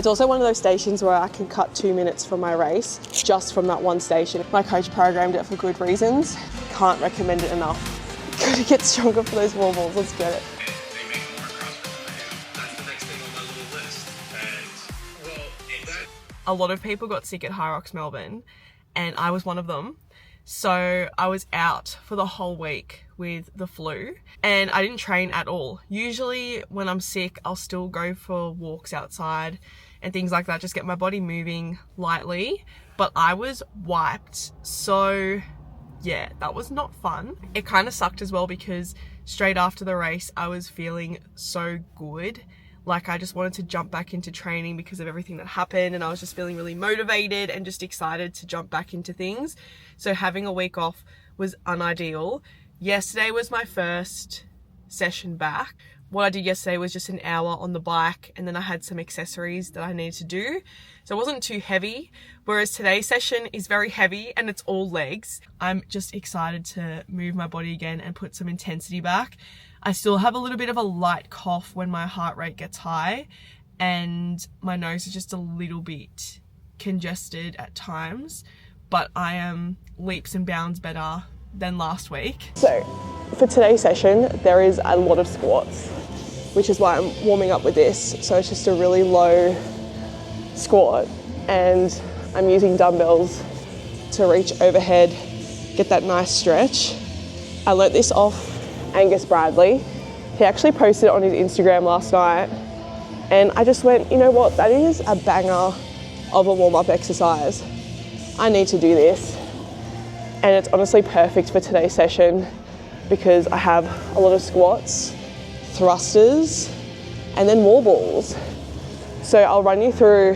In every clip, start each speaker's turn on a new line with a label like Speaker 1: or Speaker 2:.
Speaker 1: It's also one of those stations where I can cut 2 minutes from my race just from that one station. My coach programmed it for good reasons. Can't recommend it enough. Gotta get stronger for those wall balls, let's get it.
Speaker 2: They make more CrossFit than I do. That's the next thing on my little list. And well,
Speaker 3: a lot of people got sick at HYROX Melbourne and I was one of them. So I was out for the whole week with the flu and I didn't train at all. Usually when I'm sick, I'll still go for walks outside and things like that, just get my body moving lightly. But I was wiped. So yeah, that was not fun. It kind of sucked as well because straight after the race, I was feeling so good. Like I just wanted to jump back into training because of everything that happened, and I was just feeling really motivated and just excited to jump back into things. So having a week off was unideal. Yesterday was my first session back. What I did yesterday was just an hour on the bike, and then I had some accessories that I needed to do. So it wasn't too heavy, whereas today's session is very heavy and it's all legs. I'm just excited to move my body again and put some intensity back. I still have a little bit of a light cough when my heart rate gets high, and my nose is just a little bit congested at times, but I am leaps and bounds better than last week.
Speaker 1: So for today's session, there is a lot of squats, which is why I'm warming up with this. So it's just a really low squat, and I'm using dumbbells to reach overhead, get that nice stretch. I learnt this off Angus Bradley. He actually posted it on his Instagram last night, and I just went, you know what, that is a banger of a warm-up exercise. I need to do this. And it's honestly perfect for today's session because I have a lot of squats, thrusters, and then wall balls. So I'll run you through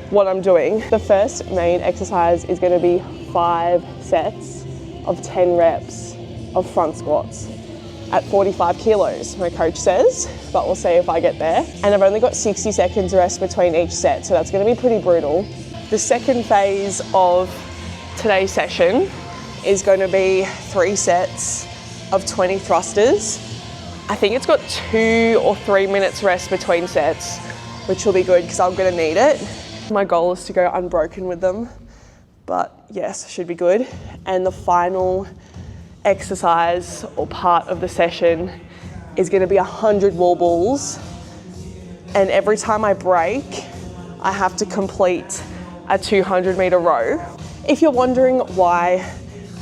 Speaker 1: what I'm doing. The first main exercise is going to be 5 sets of 10 reps of front squats at 45 kilos, my coach says, but we'll see if I get there. And I've only got 60 seconds rest between each set, so that's going to be pretty brutal. The second phase of today's session is going to be 3 sets of 20 thrusters. I think it's got 2 or 3 minutes rest between sets, which will be good because I'm going to need it. My goal is to go unbroken with them, but yes, should be good. And the final exercise or part of the session is going to be 100 wall balls, and every time I break, I have to complete a 200 meter row. If you're wondering why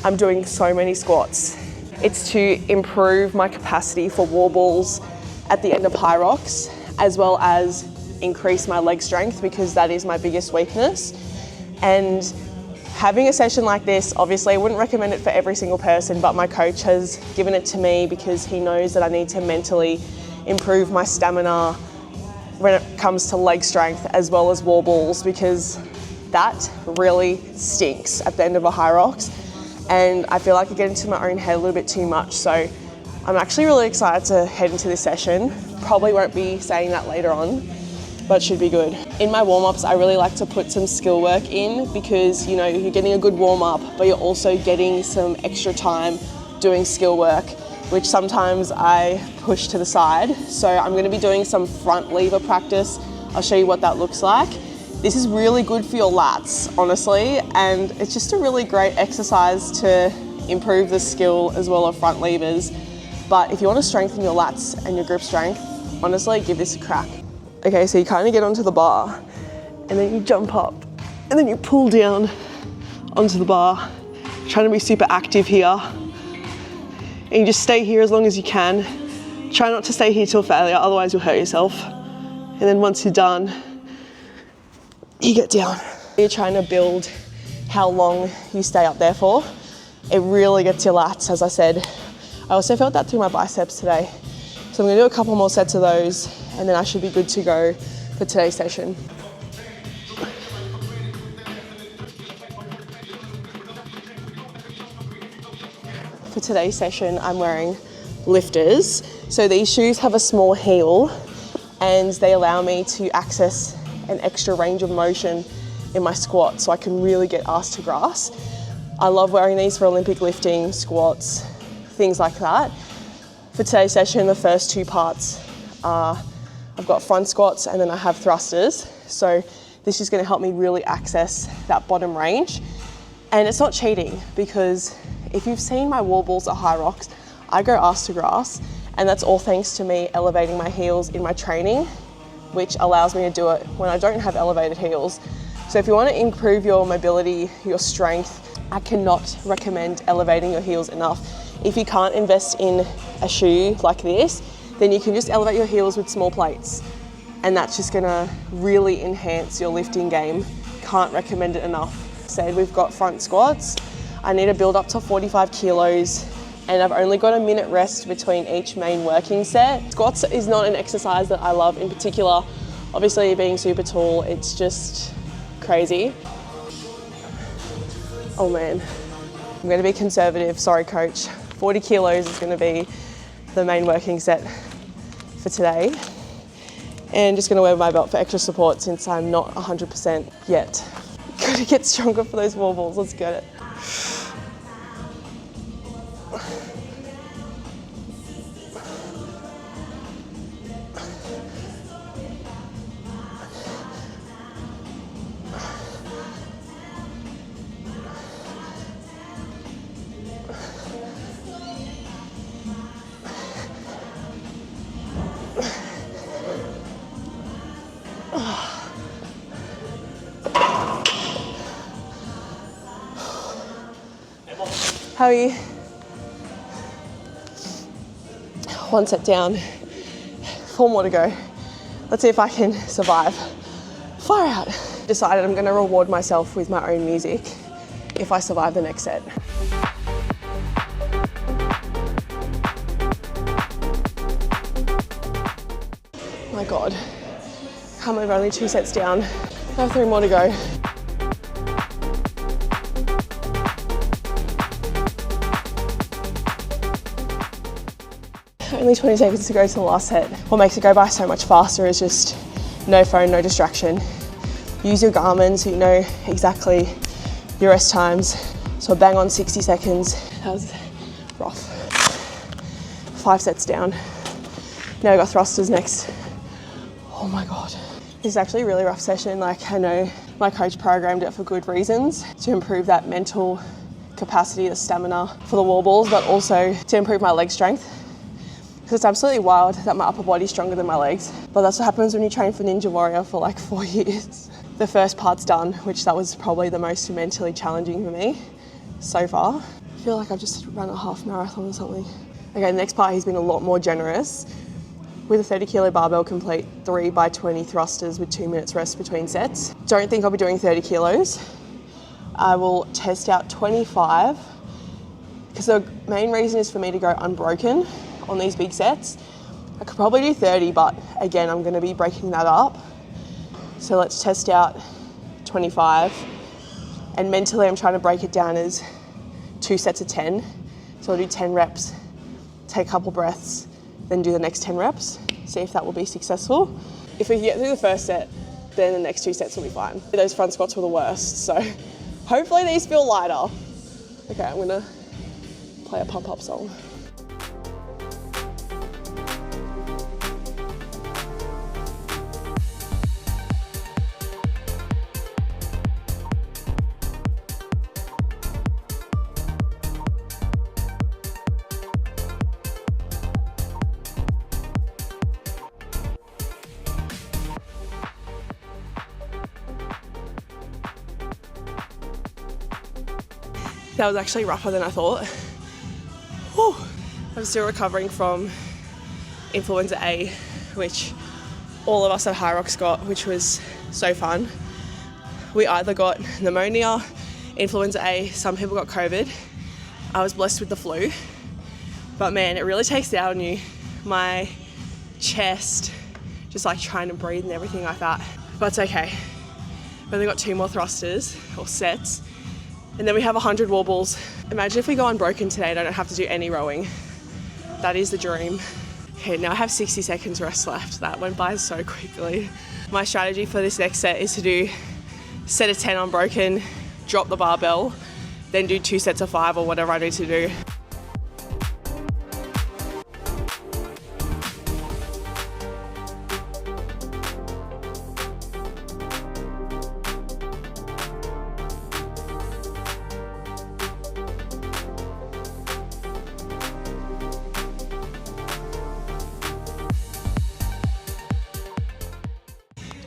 Speaker 1: I'm doing so many squats, it's to improve my capacity for wall balls at the end of HYROX, as well as increase my leg strength because that is my biggest weakness. And having a session like this, obviously I wouldn't recommend it for every single person, but my coach has given it to me because he knows that I need to mentally improve my stamina when it comes to leg strength as well as wall balls, because that really stinks at the end of a HYROX. And I feel like I get into my own head a little bit too much. So I'm actually really excited to head into this session. Probably won't be saying that later on, but should be good. In my warm-ups, I really like to put some skill work in because, you know, you're getting a good warm-up, but you're also getting some extra time doing skill work, which sometimes I push to the side. So I'm gonna be doing some front lever practice. I'll show you what that looks like. This is really good for your lats, honestly, and it's just a really great exercise to improve the skill as well of front levers. But if you want to strengthen your lats and your grip strength, honestly, give this a crack. Okay, so you kind of get onto the bar and then you jump up and then you pull down onto the bar, trying to be super active here. And you just stay here as long as you can. Try not to stay here till failure, otherwise you'll hurt yourself. And then once you're done, you get down. You're trying to build how long you stay up there for. It really gets your lats, as I said. I also felt that through my biceps today. So I'm gonna do a couple more sets of those and then I should be good to go for today's session. For today's session, I'm wearing lifters. So these shoes have a small heel and they allow me to access an extra range of motion in my squat so I can really get ass to grass. I love wearing these for Olympic lifting, squats, things like that. For today's session, the first 2 parts are, I've got front squats and then I have thrusters. So this is going to help me really access that bottom range. And it's not cheating, because if you've seen my wall balls at HYROX, I go ass to grass, and that's all thanks to me elevating my heels in my training, which allows me to do it when I don't have elevated heels. So if you want to improve your mobility, your strength, I cannot recommend elevating your heels enough. If you can't invest in a shoe like this, then you can just elevate your heels with small plates, and that's just gonna really enhance your lifting game. Can't recommend it enough. Said we've got front squats. I need to build up to 45 kilos, and I've only got a minute rest between each main working set. Squats is not an exercise that I love in particular. Obviously, being super tall, it's just crazy. Oh man, I'm gonna be conservative, sorry coach. 40 kilos is gonna be the main working set for today. And just gonna wear my belt for extra support since I'm not 100% yet. Gotta get stronger for those wall balls, let's get it. How are you? One set down, 4 more to go. Let's see if I can survive. Far out. Decided I'm gonna reward myself with my own music if I survive the next set. Oh my God, can't believe only 2 sets down. I have 3 more to go. Only 20 seconds to go to the last set. What makes it go by so much faster is just no phone, no distraction. Use your Garmin so you know exactly your rest times. So bang on 60 seconds. That was rough. 5 sets down. Now I got thrusters next. Oh my God. This is actually a really rough session. Like, I know my coach programmed it for good reasons, to improve that mental capacity, the stamina for the wall balls, but also to improve my leg strength. Because it's absolutely wild that my upper body's stronger than my legs. But that's what happens when you train for Ninja Warrior for like 4 years. The first part's done, which that was probably the most mentally challenging for me so far. I feel like I've just run a half marathon or something. Okay, the next part he's been a lot more generous. With a 30 kilo barbell, complete 3 by 20 thrusters with 2 minutes rest between sets. Don't think I'll be doing 30 kilos. I will test out 25, because the main reason is for me to go unbroken on these big sets. I could probably do 30, but again, I'm gonna be breaking that up. So let's test out 25. And mentally, I'm trying to break it down as 2 sets of 10. So I'll do 10 reps, take a couple breaths, then do the next 10 reps, see if that will be successful. If we can get through the first set, then the next 2 sets will be fine. Those front squats were the worst, so hopefully these feel lighter. Okay, I'm gonna play a pump-up song. That was actually rougher than I thought. Whew. I'm still recovering from influenza A, which all of us at HYROX got, which was so fun. We either got pneumonia, influenza A, some people got COVID. I was blessed with the flu, but man, it really takes it out on you. My chest, just like trying to breathe and everything like that. But it's okay. We've only got 2 more thrusters, or sets, and then we have 100 wall balls. Imagine if we go unbroken today and I don't have to do any rowing. That is the dream. Okay, now I have 60 seconds rest left. That went by so quickly. My strategy for this next set is to do set of 10 unbroken, drop the barbell, then do 2 sets of 5 or whatever I need to do.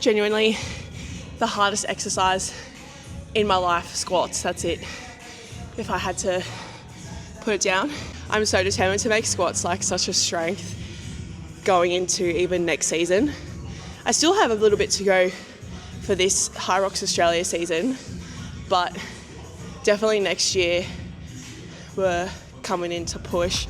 Speaker 3: Genuinely the hardest exercise in my life, squats, that's it. If I had to put it down, I'm so determined to make squats like such a strength going into even next season. I still have a little bit to go for this HYROX Australia season, but definitely next year we're coming in to push.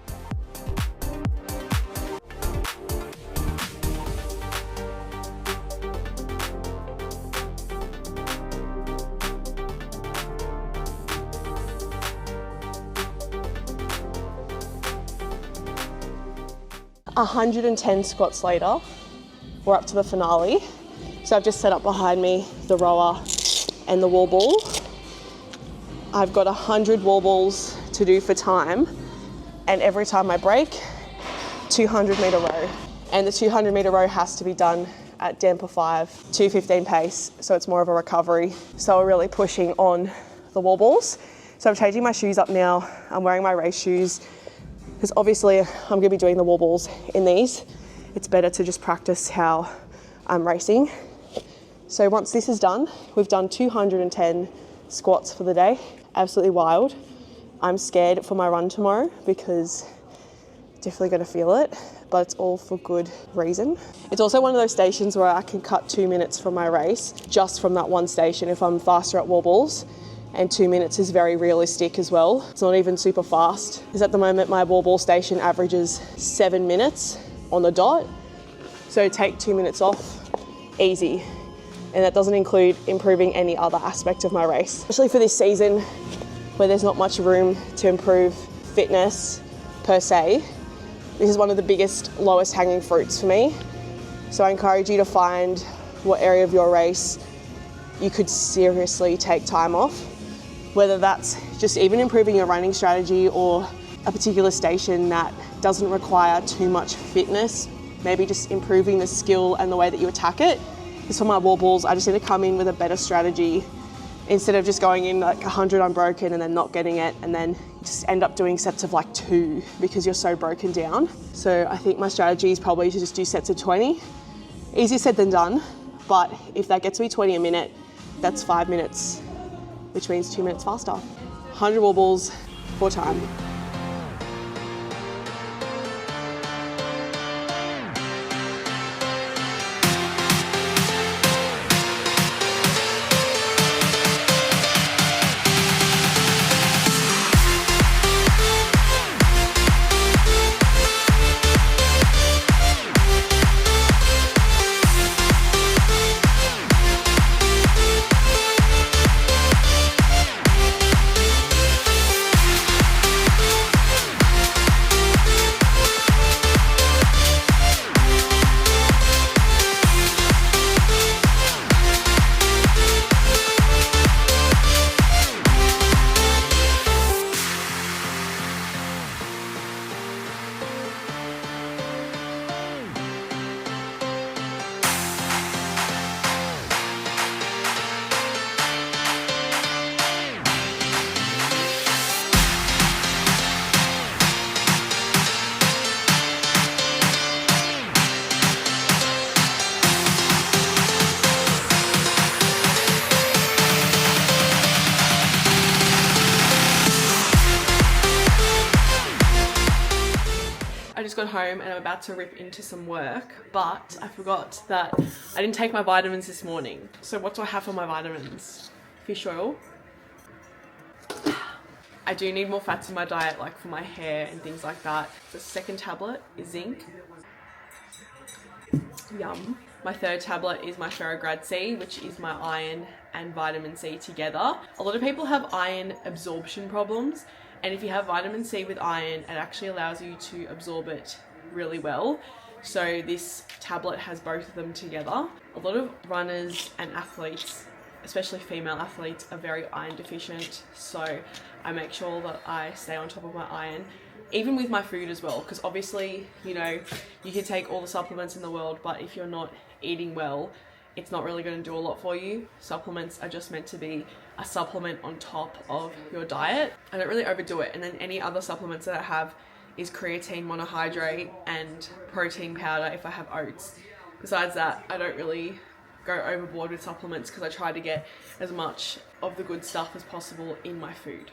Speaker 3: A 110 squats later, we're up to the finale. So I've just set up behind me the rower and the wall ball. I've got 100 wall balls to do for time, and every time I break, 200 metre row. And the 200 metre row has to be done at damper 5, 2:15 pace, so it's more of a recovery. So we're really pushing on the wall balls. So I'm changing my shoes up now. I'm wearing my race shoes, because obviously I'm gonna be doing the wall balls in these. It's better to just practice how I'm racing. So once this is done, we've done 210 squats for the day. Absolutely wild. I'm scared for my run tomorrow because definitely gonna feel it, but it's all for good reason. It's also one of those stations where I can cut 2 minutes from my race just from that one station if I'm faster at wall balls. And 2 minutes is very realistic as well. It's not even super fast, because at the moment my wall ball station averages 7 minutes on the dot. So take 2 minutes off, easy. And that doesn't include improving any other aspect of my race. Especially for this season where there's not much room to improve fitness per se. This is one of the biggest, lowest hanging fruits for me. So I encourage you to find what area of your race you could seriously take time off. Whether that's just even improving your running strategy or a particular station that doesn't require too much fitness, maybe just improving the skill and the way that you attack it. Because for my wall balls, I just need to come in with a better strategy instead of just going in like 100 unbroken and then not getting it, and then you just end up doing sets of like 2 because you're so broken down. So I think my strategy is probably to just do sets of 20. Easier said than done, but if that gets me 20 a minute, that's 5 minutes, which means 2 minutes faster. 100 wall balls for time. I just got home and I'm about to rip into some work, but I forgot that I didn't take my vitamins this morning. So what do I have for my vitamins? Fish oil. I do need more fats in my diet, like for my hair and things like that. The second tablet is zinc. Yum. My third tablet is my HYROX C, which is my iron and vitamin C together. A lot of people have iron absorption problems, and if you have vitamin C with iron, it actually allows you to absorb it really well. So this tablet has both of them together. A lot of runners and athletes, especially female athletes, are very iron deficient. So I make sure that I stay on top of my iron, even with my food as well. Because obviously, you know, you can take all the supplements in the world, but if you're not eating well, it's not really going to do a lot for you. Supplements are just meant to be a supplement on top of your diet. I don't really overdo it. And then any other supplements that I have is creatine monohydrate and protein powder if I have oats. Besides that, I don't really go overboard with supplements because I try to get as much of the good stuff as possible in my food.